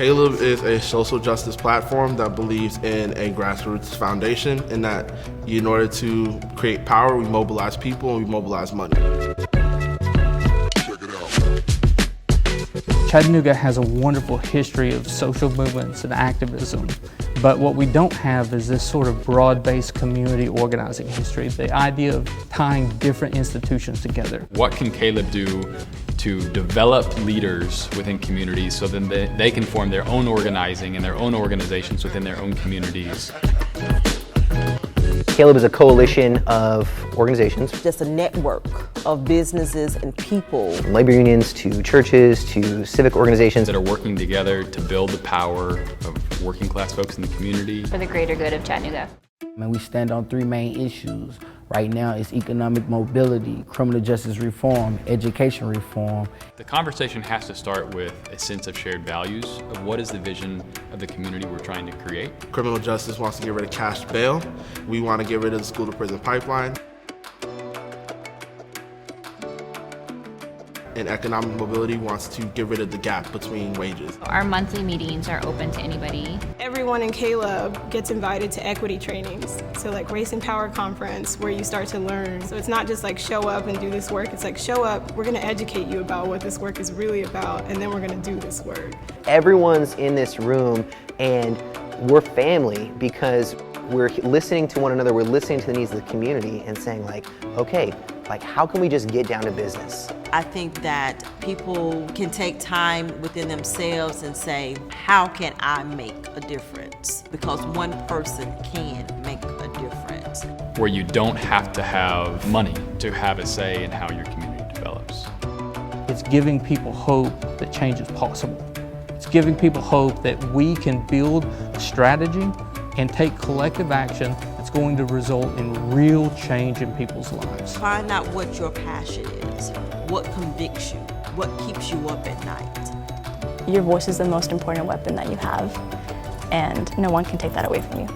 Caleb is a social justice platform that believes in a grassroots foundation, and that in order to create power, we mobilize people and we mobilize money. Chattanooga has a wonderful history of social movements and activism, but what we don't have is this sort of broad-based community organizing history, the idea of tying different institutions together. What can Caleb do to develop leaders within communities so then they can form their own organizing and their own organizations within their own communities? Caleb is a coalition of organizations. Just a network of businesses and people. From labor unions to churches to civic organizations that are working together to build the power of working class folks in the community. For the greater good of Chattanooga. We stand on three main issues. Right now it's economic mobility, criminal justice reform, education reform. The conversation has to start with a sense of shared values of what is the vision of the community we're trying to create. Criminal justice wants to get rid of cash bail. We want to get rid of the school to prison pipeline. And economic mobility wants to get rid of the gap between wages. Our monthly meetings are open to anybody. Everyone in Caleb gets invited to equity trainings. So like Race and Power Conference, where you start to learn. So it's not just like show up and do this work. It's like show up, we're gonna educate you about what this work is really about, and then we're gonna do this work. Everyone's in this room and we're family because we're listening to one another, we're listening to the needs of the community and saying like, okay, like how can we just get down to business? I think that people can take time within themselves and say, how can I make a difference? Because one person can make a difference. Where you don't have to have money to have a say in how your community develops. It's giving people hope that change is possible. It's giving people hope that we can build a strategy and take collective action that's going to result in real change in people's lives. Find out what your passion is, what convicts you, what keeps you up at night. Your voice is the most important weapon that you have, and no one can take that away from you.